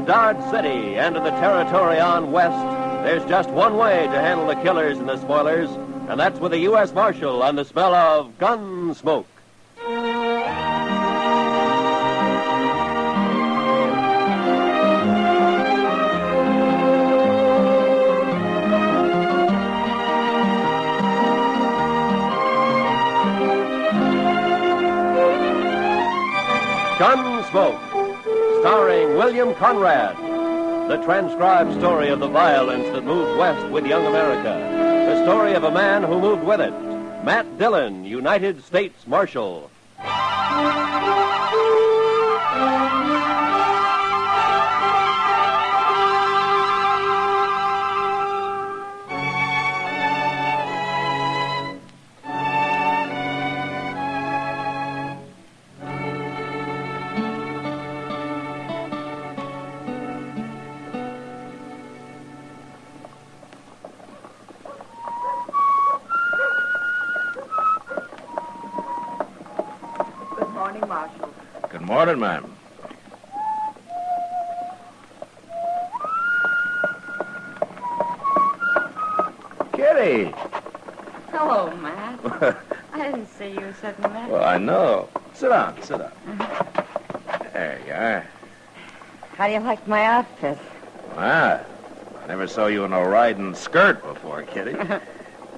Dodge City and in the territory on west, there's just one way to handle the killers and the spoilers, and that's with a U.S. Marshal on the smell of Gunsmoke. Gunsmoke, starring William Conrad. The transcribed story of the violence that moved west with young America. The story of a man who moved with it. Matt Dillon, United States Marshal. Marshal. Good morning, ma'am. Kitty! Hello, Matt. I didn't see you sitting there. Well, I know. Sit down, sit down. There you are. How do you like my outfit? Ah, I never saw you in a riding skirt before, Kitty.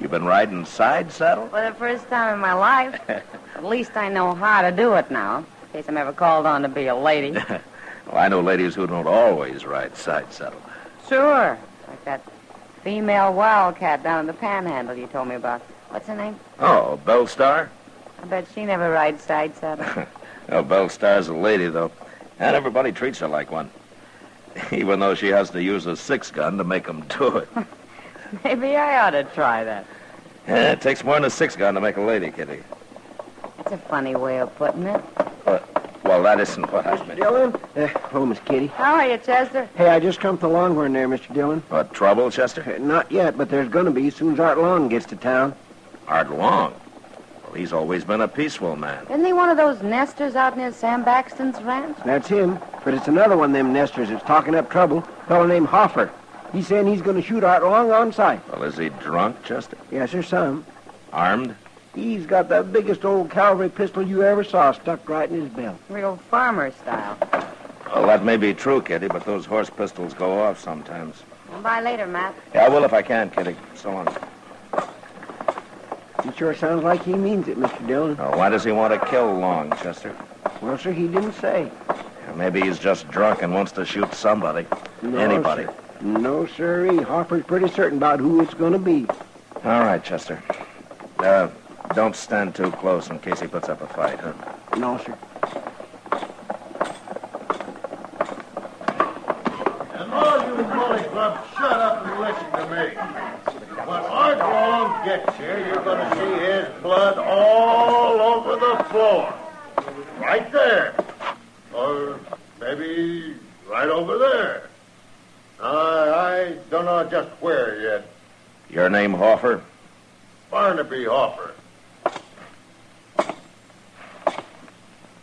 You been riding side saddle? For the first time in my life. At least I know how to do it now, in case I'm ever called on to be a lady. Well, I know ladies who don't always ride side saddle. Sure. Like that female wildcat down in the Panhandle you told me about. What's her name? Oh, Bellstar? I bet she never rides side saddle. Well, Bellstar's a lady, though. And everybody treats her like one. Even though she has to use a 6-gun to make them do it. Maybe I ought to try that. Yeah, it takes more than a 6-gun to make a lady, Kitty. That's a funny way of putting it. Well, that isn't what I meant. Dillon? Hello, Miss Kitty. How are you, Chester? Hey, I just come to the Longhorn there, Mr. Dillon. What, trouble, Chester? Not yet, but there's going to be as soon as Art Long gets to town. Art Long? Well, he's always been a peaceful man. Isn't he one of those nesters out near Sam Baxton's ranch? That's him. But it's another one of them nesters that's talking up trouble. A fellow named Hoffer. He's saying he's going to shoot Art Long on sight. Well, is he drunk, Chester? Yes, sir, some. Armed? He's got the biggest old cavalry pistol you ever saw stuck right in his belt. Real farmer style. Well, that may be true, Kitty, but those horse pistols go off sometimes. Well, bye later, Matt. Yeah, I will if I can, Kitty. So long. It sure sounds like he means it, Mr. Dillon. Now, why does he want to kill Long, Chester? Well, sir, he didn't say. Maybe he's just drunk and wants to shoot somebody. No, Anybody. Sir. No, sirree. Hoffer's pretty certain about who it's going to be. All right, Chester. Don't stand too close in case he puts up a fight, huh? No, sir. And all you bully clubs, shut up and listen to me. When Art Long gets here, you're going to see his blood all over the floor. Right there. Or maybe right over there. I don't know just where yet. Your name, Hoffer? Barnaby Hoffer.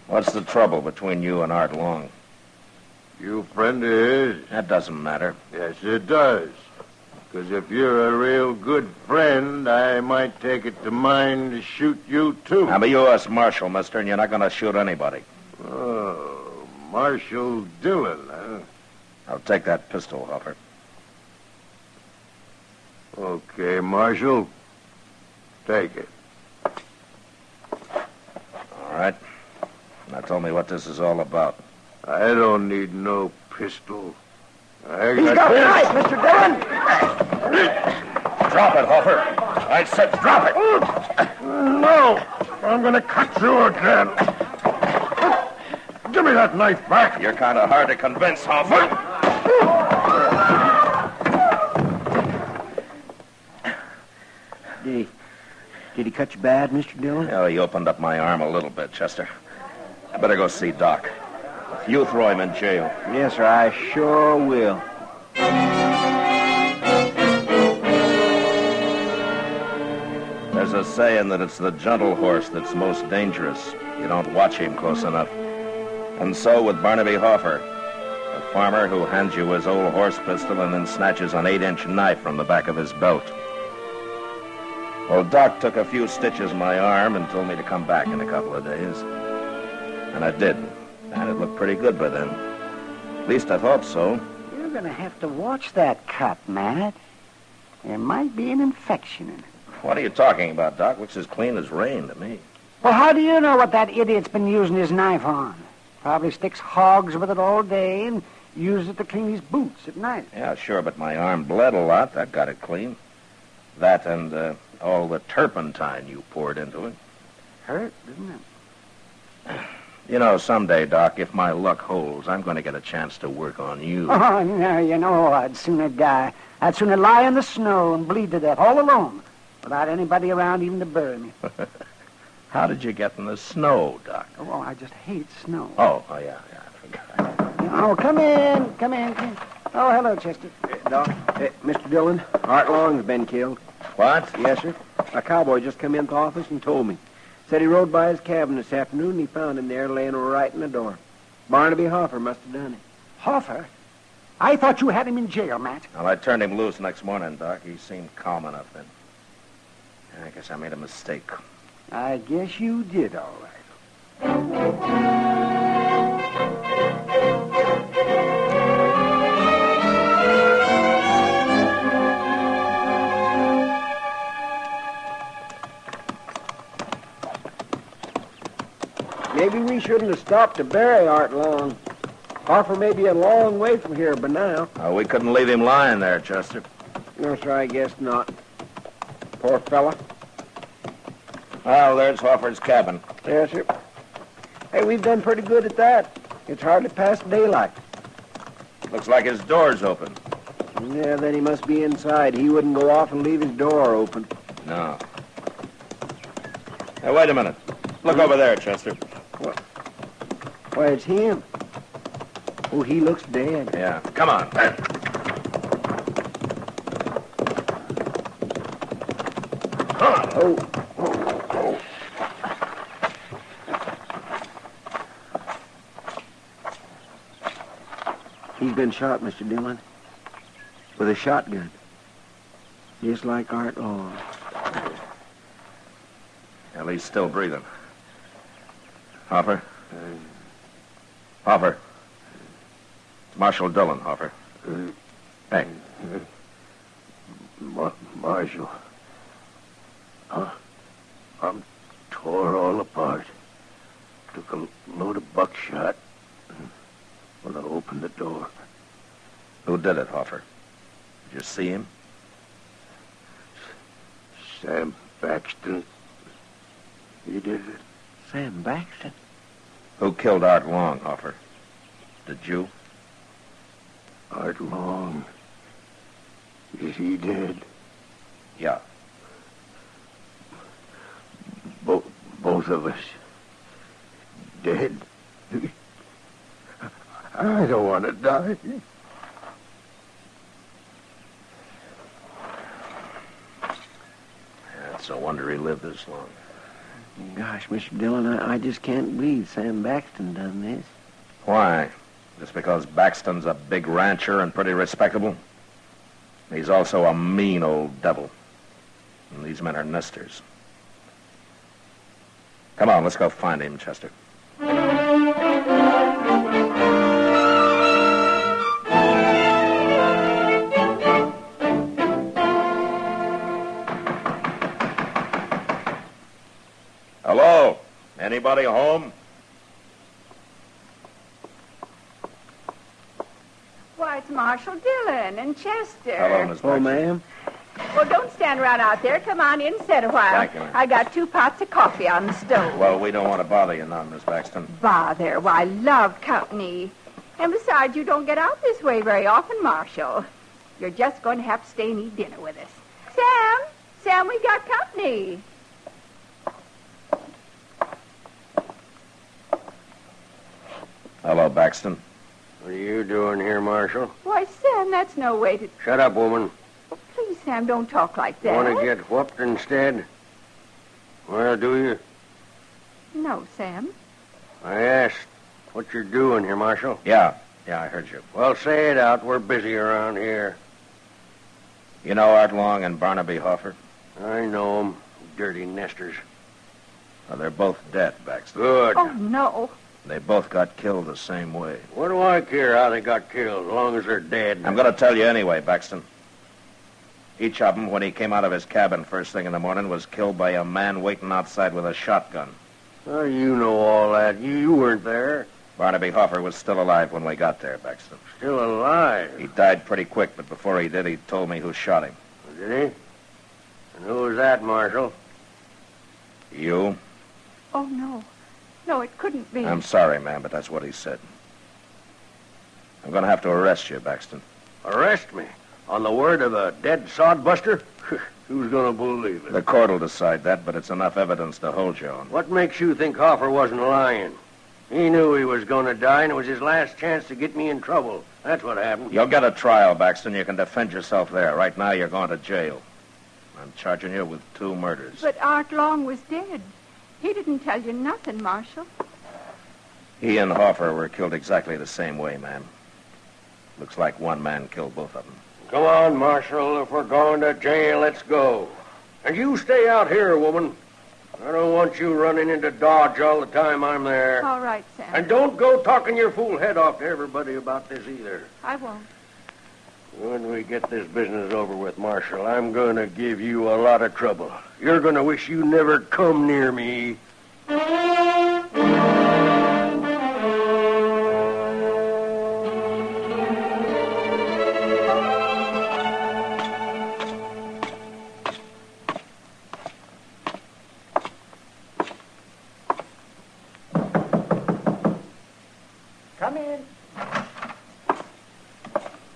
What's the trouble between you and Art Long? You friend of his? That doesn't matter. Yes, it does. Because if you're a real good friend, I might take it to mind to shoot you, too. I'm a U.S. Marshal, mister, and you're not going to shoot anybody. Oh, Marshal Dillon, huh? I'll take that pistol, Hoffer. Okay, Marshal. Take it. All right. Now tell me what this is all about. I don't need no pistol. He's got a knife, Mr. Dillon! Drop it, Hoffer. I said drop it. No! I'm going to cut you again. Give me that knife back. You're kind of hard to convince, Hoffer. Did he cut you bad, Mr. Dillon? Oh, he opened up my arm a little bit, Chester. I better go see Doc. You throw him in jail. Yes, sir, I sure will. There's a saying that it's the gentle horse that's most dangerous. You don't watch him close enough. And so with Barnaby Hoffer. A farmer who hands you his old horse pistol and then snatches an 8-inch knife from the back of his belt. Well, Doc took a few stitches in my arm and told me to come back in a couple of days. And I did. And it looked pretty good by then. At least I thought so. You're going to have to watch that cut, Matt. There might be an infection in it. What are you talking about, Doc? Looks as clean as rain to me. Well, how do you know what that idiot's been using his knife on? Probably sticks hogs with it all day and uses it to clean his boots at night. Yeah, sure, but my arm bled a lot. That got it clean. That and all the turpentine you poured into it. Hurt, didn't it? You know, someday, Doc, if my luck holds, I'm going to get a chance to work on you. Oh, no, you know, I'd sooner die. I'd sooner lie in the snow and bleed to death all alone without anybody around even to bury me. How did you get in the snow, Doc? Oh, I just hate snow. Oh, yeah, I forgot. Oh, come in. Oh, hello, Chester. Doc, Mr. Dillon, Art Long's been killed. What? Yes, sir. A cowboy just come into the office and told me. Said he rode by his cabin this afternoon and he found him there laying right in the door. Barnaby Hoffer must have done it. Hoffer? I thought you had him in jail, Matt. Well, I turned him loose next morning, Doc. He seemed calm enough then. I guess I made a mistake. I guess you did, all right. Maybe we shouldn't have stopped to bury Art Long. Hoffer may be a long way from here by now. We couldn't leave him lying there, Chester. No, sir, I guess not. Poor fella. Well, there's Hoffer's cabin. Yes, sir. Hey, we've done pretty good at that. It's hardly past daylight. Looks like his door's open. Yeah, then he must be inside. He wouldn't go off and leave his door open. No. Hey, wait a minute. Look over there, Chester. Why, it's him. Oh, he looks dead. Yeah, come on. Oh. He's been shot, Mr. Dillon. With a shotgun. Just like Art Long. Well, he's still breathing. Hoffer? Hoffer. It's Marshal Dillon, Hoffer. Hey. Marshal. I'm tore all apart. Took a load of buckshot when I opened the door. Who did it, Hoffer? Did you see him? Sam Baxton. He did it. Sam Baxton? Who killed Art Long, Hoffer? Did you? Art Long. Is he dead? Yeah. Both of us. Dead. I don't want to die. Yeah, it's a wonder he lived this long. Gosh, Mr. Dillon, I just can't believe Sam Baxton done this. Why? Just because Baxton's a big rancher and pretty respectable? He's also a mean old devil. And these men are nesters. Come on, let's go find him, Chester. Hello? Anybody home? Why, it's Marshal Dillon and Chester. Hello, Miss Oh, Baxter. ma'am. Well, don't stand around out there. Come on in and sit a while. Thank you, ma'am. I got 2 pots of coffee on the stove. Well, we don't want to bother you now, Miss Baxton. Bother. Why, I love company. And besides, you don't get out this way very often, Marshal. You're just going to have to stay and eat dinner with us. Sam, we got company. Hello, Baxton. What are you doing here, Marshal? Why, Sam, that's no way to... Shut up, woman. Oh, please, Sam, don't talk like that. Want to get whooped instead? Well, do you? No, Sam. I asked what you're doing here, Marshal. Yeah, Yeah, I heard you. Well, say it out. We're busy around here. You know Art Long and Barnaby Hoffer? I know 'em. Dirty nesters. Well, they're both dead, Baxter. Good. Oh, no. They both got killed the same way. What do I care how they got killed, as long as they're dead? I'm going to tell you anyway, Baxton. Each of them, when he came out of his cabin first thing in the morning, was killed by a man waiting outside with a shotgun. Oh, you know all that. You weren't there. Barnaby Hoffer was still alive when we got there, Baxton. Still alive. He died pretty quick, but before he did, he told me who shot him. Did he? And who was that, Marshal? You? Oh, no. No, it couldn't be. I'm sorry, ma'am, but that's what he said. I'm going to have to arrest you, Baxton. Arrest me? On the word of a dead sodbuster? Who's going to believe it? The court will decide that, but it's enough evidence to hold you on. What makes you think Hoffer wasn't lying? He knew he was going to die, and it was his last chance to get me in trouble. That's what happened. You'll get a trial, Baxton. You can defend yourself there. Right now, you're going to jail. I'm charging you with 2 murders. But Art Long was dead. He didn't tell you nothing, Marshal. He and Hoffer were killed exactly the same way, ma'am. Looks like one man killed both of them. Come on, Marshal. If we're going to jail, let's go. And you stay out here, woman. I don't want you running into Dodge all the time I'm there. All right, Sam. And don't go talking your fool head off to everybody about this either. I won't. When we get this business over with, Marshal, I'm going to give you a lot of trouble. You're going to wish you never come near me. Come in.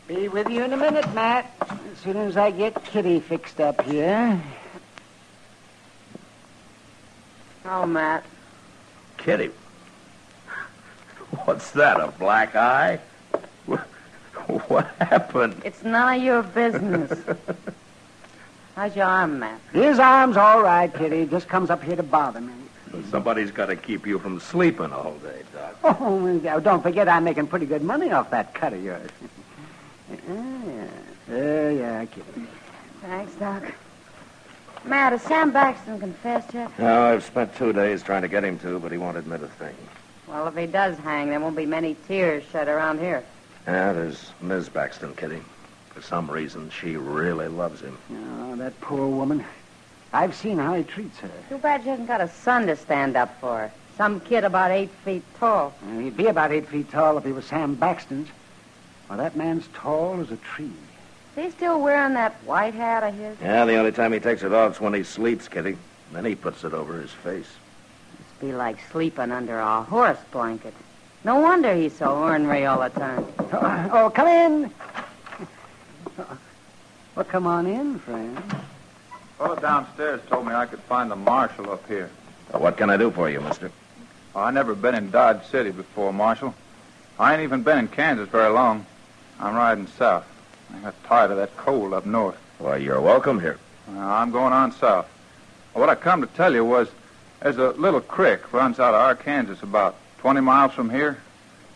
Be with you in a minute, Matt. As soon as I get Kitty fixed up here. Oh, Matt. Kitty. What's that, a black eye? What happened? It's none of your business. How's your arm, Matt? His arm's all right, Kitty. Just comes up here to bother me. Somebody's got to keep you from sleeping all day, Doc. Oh, now, don't forget I'm making pretty good money off that cut of yours. Yeah, Kitty. Thanks, Doc. Matt, has Sam Baxton confessed yet? No, I've spent 2 days trying to get him to, but he won't admit a thing. Well, if he does hang, there won't be many tears shed around here. Yeah, there's Ms. Baxton, Kitty. For some reason, she really loves him. Oh, that poor woman. I've seen how he treats her. Too bad she hasn't got a son to stand up for her. Some kid about 8 feet tall. He'd be about 8 feet tall if he was Sam Baxton's. Well, that man's tall as a tree. Is he still wearing that white hat of his? Yeah, the only time he takes it off is when he sleeps, Kitty. Then he puts it over his face. Must be like sleeping under a horse blanket. No wonder he's so ornery all the time. Oh, come in. Well, come on in, friend. Fellow downstairs told me I could find the marshal up here. What can I do for you, mister? Oh, I never been in Dodge City before, Marshal. I ain't even been in Kansas very long. I'm riding south. I got tired of that cold up north. Why, you're welcome here. I'm going on south. What I come to tell you was there's a little creek runs out of Arkansas about 20 miles from here.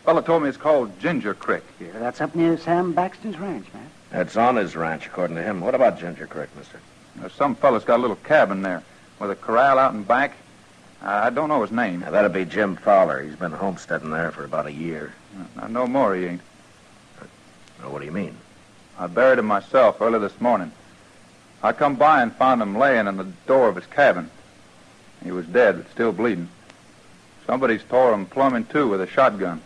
Fellow told me it's called Ginger Creek. Yeah, that's up near Sam Baxton's ranch, man. That's on his ranch, according to him. What about Ginger Creek, mister? There's some fellow's got a little cabin there with a corral out in back. I don't know his name. Now, that'd be Jim Fowler. He's been homesteading there for about a year. No more he ain't. Now, what do you mean? I buried him myself early this morning. I come by and found him laying in the door of his cabin. He was dead, but still bleeding. Somebody's tore him plumb in two with a shotgun.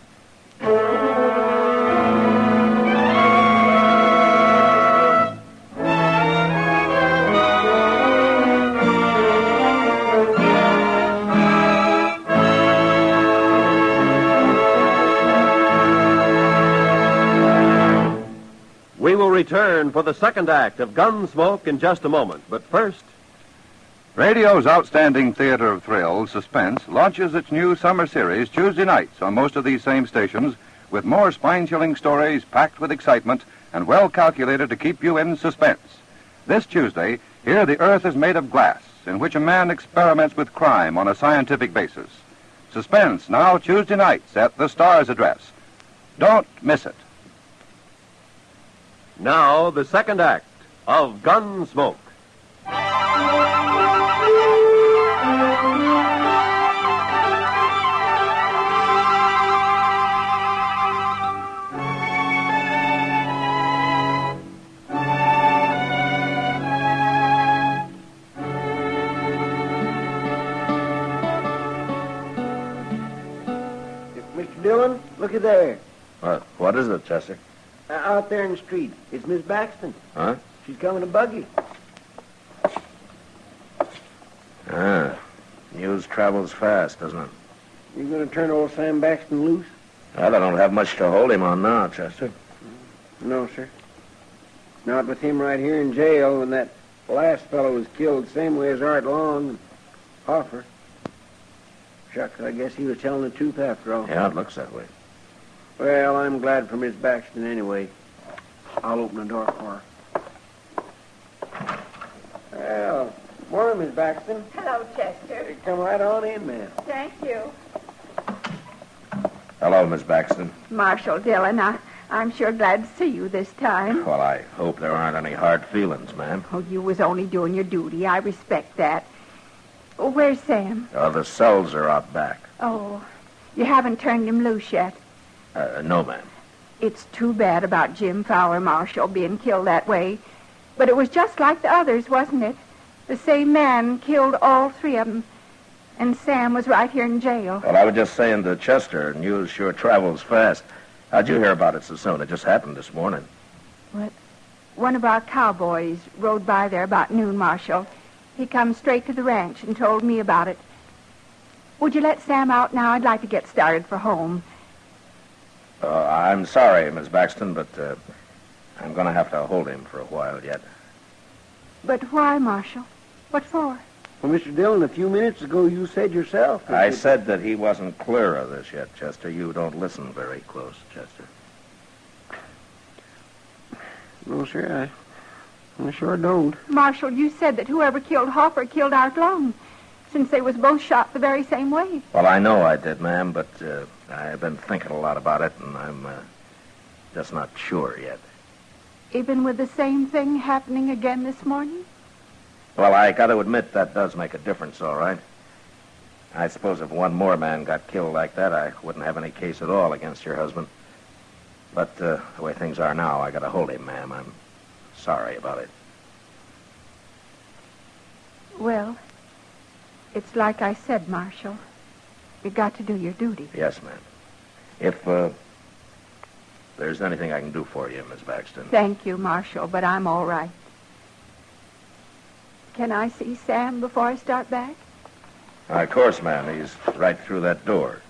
We will return for the second act of Gunsmoke in just a moment. But first, Radio's outstanding theater of thrills, Suspense, launches its new summer series Tuesday nights on most of these same stations with more spine-chilling stories packed with excitement and well calculated to keep you in suspense. This Tuesday, here the Earth is made of glass, in which a man experiments with crime on a scientific basis. Suspense, now Tuesday nights at the Star's address. Don't miss it. Now, the second act of Gunsmoke. Mr. Dillon, looky there. What is it, Chester? Out there in the street. It's Miss Baxton. Huh? She's coming to buggy. News travels fast, doesn't it? You going to turn old Sam Baxton loose? Well, I don't have much to hold him on now, Chester. No, sir. Not with him right here in jail when that last fellow was killed the same way as Art Long and Hoffer. Shucks, I guess he was telling the truth after all. Yeah, it looks that way. Well, I'm glad for Miss Baxton anyway. I'll open the door for her. Well, morning, Miss Baxton. Hello, Chester. Come right on in, ma'am. Thank you. Hello, Miss Baxton. Marshal Dillon, I'm sure glad to see you this time. Well, I hope there aren't any hard feelings, ma'am. Oh, you was only doing your duty. I respect that. Oh, where's Sam? The cells are out back. Oh, you haven't turned him loose yet. No, ma'am. It's too bad about Jim Fowler, Marshal, being killed that way. But it was just like the others, wasn't it? The same man killed all three of them. And Sam was right here in jail. Well, I was just saying to Chester, news sure travels fast. How'd you hear about it so soon? It just happened this morning. What? One of our cowboys rode by there about noon, Marshal. He come straight to the ranch and told me about it. Would you let Sam out now? I'd like to get started for home. I'm sorry, Miss Baxton, but I'm going to have to hold him for a while yet. But why, Marshal? What for? Well, Mr. Dillon, a few minutes ago you said yourself... I said that he wasn't clear of this yet, Chester. You don't listen very close, Chester. No, sir, I sure don't. Marshal, you said that whoever killed Hoffer killed Art Long, since they was both shot the very same way. Well, I know I did, ma'am, but I've been thinking a lot about it, and I'm just not sure yet. Even with the same thing happening again this morning? Well, I got to admit that does make a difference, all right. I suppose if one more man got killed like that, I wouldn't have any case at all against your husband. But the way things are now, I got to hold him, ma'am. I'm sorry about it. Well, it's like I said, Marshal. You got to do your duty. Yes, ma'am. If there's anything I can do for you, Miss Baxton. Thank you, Marshal, but I'm all right. Can I see Sam before I start back? Of course, ma'am. He's right through that door.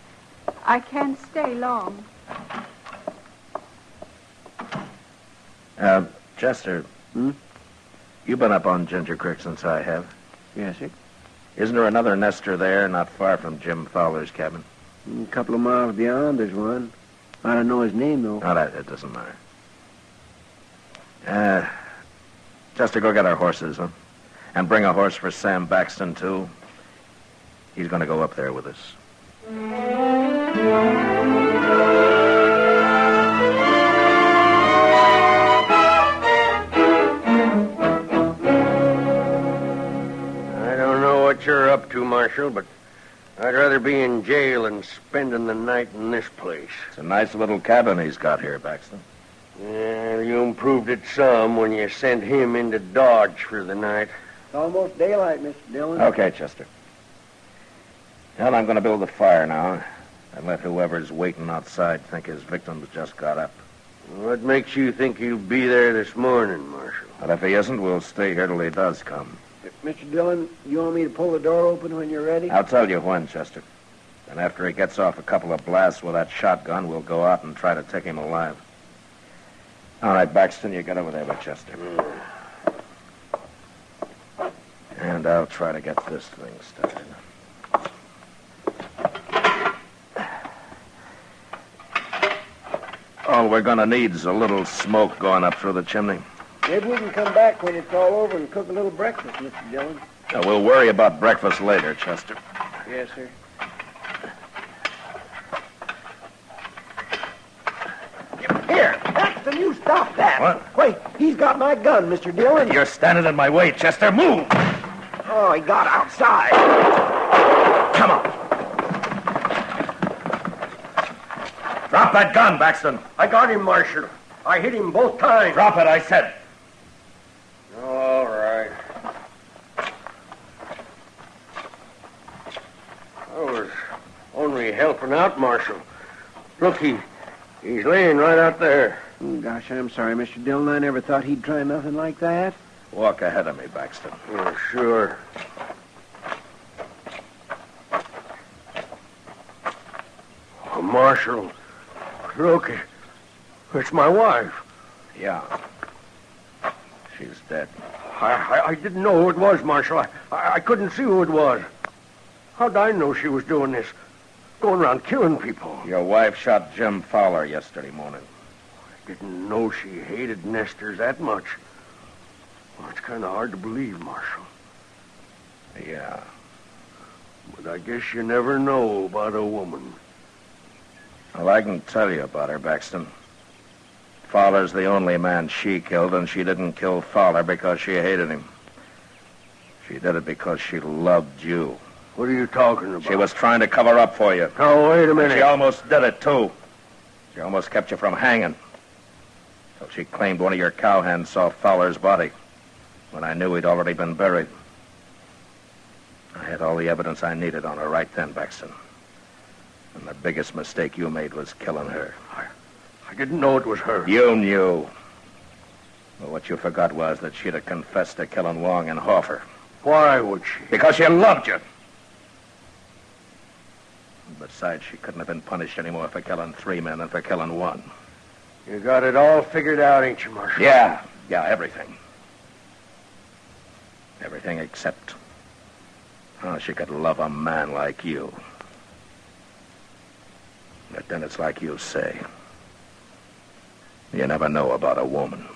I can't stay long. Chester, you've been up on Ginger Creek since I have. Yes, sir. Isn't there another nester there not far from Jim Fowler's cabin? A couple of miles beyond there's one. I don't know his name, though. No, that doesn't matter. Chester, go get our horses, huh? And bring a horse for Sam Baxton, too. He's going to go up there with us. I don't know what you're up to, Marshal, but I'd rather be in jail than spending the night in this place. It's a nice little cabin he's got here, Baxton. Yeah, you improved it some when you sent him into Dodge for the night. It's almost daylight, Mr. Dillon. Okay, Chester. Well, I'm going to build a fire now and let whoever's waiting outside think his victim's just got up. What makes you think he'll be there this morning, Marshal? But if he isn't, we'll stay here till he does come. Mr. Dillon, you want me to pull the door open when you're ready? I'll tell you when, Chester. And after he gets off a couple of blasts with that shotgun, we'll go out and try to take him alive. All right, Baxton, you get over there with Chester. And I'll try to get this thing started. All we're going to need is a little smoke going up through the chimney. Maybe we can come back when it's all over and cook a little breakfast, Mr. Dillon. We'll worry about breakfast later, Chester. Yes, sir. Baxton, you stop that. What? Wait, he's got my gun, Mr. Dillon. You're standing in my way, Chester. Move! Oh, he got outside. Come on. Drop that gun, Baxton. I got him, Marshal. I hit him both times. Drop it, I said. All right. I was only helping out, Marshal. Look, he's laying right out there. Oh, gosh, I'm sorry, Mr. Dillon. I never thought he'd try nothing like that. Walk ahead of me, Baxton. Oh, sure. Oh, Marshal, look, it's my wife. Yeah. She's dead. I didn't know who it was, Marshal. I couldn't see who it was. How'd I know she was doing this? Going around killing people. Your wife shot Jim Fowler yesterday morning. I didn't know she hated nesters that much. Well, it's kind of hard to believe, Marshal. Yeah. But I guess you never know about a woman. Well, I can tell you about her, Baxton. Fowler's the only man she killed, and she didn't kill Fowler because she hated him. She did it because she loved you. What are you talking about? She was trying to cover up for you. Oh, wait a And minute. she almost did it, too. She almost kept you from hanging. So she claimed one of your cowhands saw Fowler's body when I knew he'd already been buried. I had all the evidence I needed on her right then, Baxton. And the biggest mistake you made was killing her. I didn't know it was her. You knew. But what you forgot was that she'd have confessed to killing Wong and Hoffer. Why would she? Because she loved you. Besides, she couldn't have been punished any more for killing 3 men than for killing 1. You got it all figured out, ain't you, Marshal? Yeah, everything. Everything except how she could love a man like you. But then it's like you say. You never know about a woman.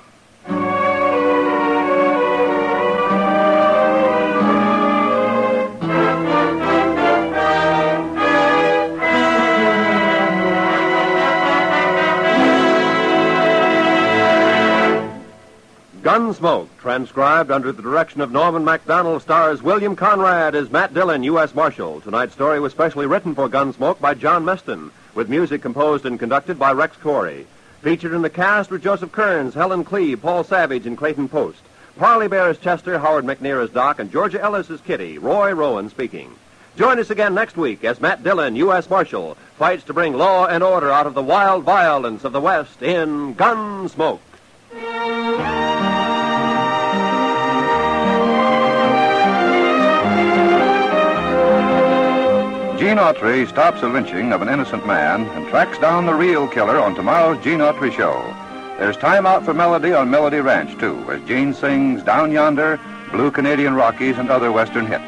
Gunsmoke, transcribed under the direction of Norman MacDonald, stars William Conrad as Matt Dillon, U.S. Marshal. Tonight's story was specially written for Gunsmoke by John Meston, with music composed and conducted by Rex Corey. Featured in the cast were Joseph Kearns, Helen Cleve, Paul Savage, and Clayton Post. Parley Bear as Chester, Howard McNear as Doc, and Georgia Ellis as Kitty. Roy Rowan speaking. Join us again next week as Matt Dillon, U.S. Marshal, fights to bring law and order out of the wild violence of the West in Gunsmoke. Gene Autry stops a lynching of an innocent man and tracks down the real killer on tomorrow's Gene Autry Show. There's time out for Melody on Melody Ranch, too, as Gene sings Down Yonder, Blue Canadian Rockies, and other Western hits.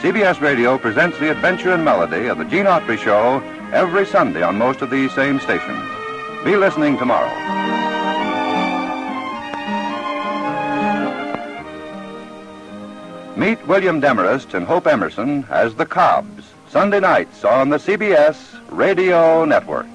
CBS Radio presents the adventure and melody of the Gene Autry Show every Sunday on most of these same stations. Be listening tomorrow. Meet William Demarest and Hope Emerson as the Cobbs, Sunday nights on the CBS Radio Network.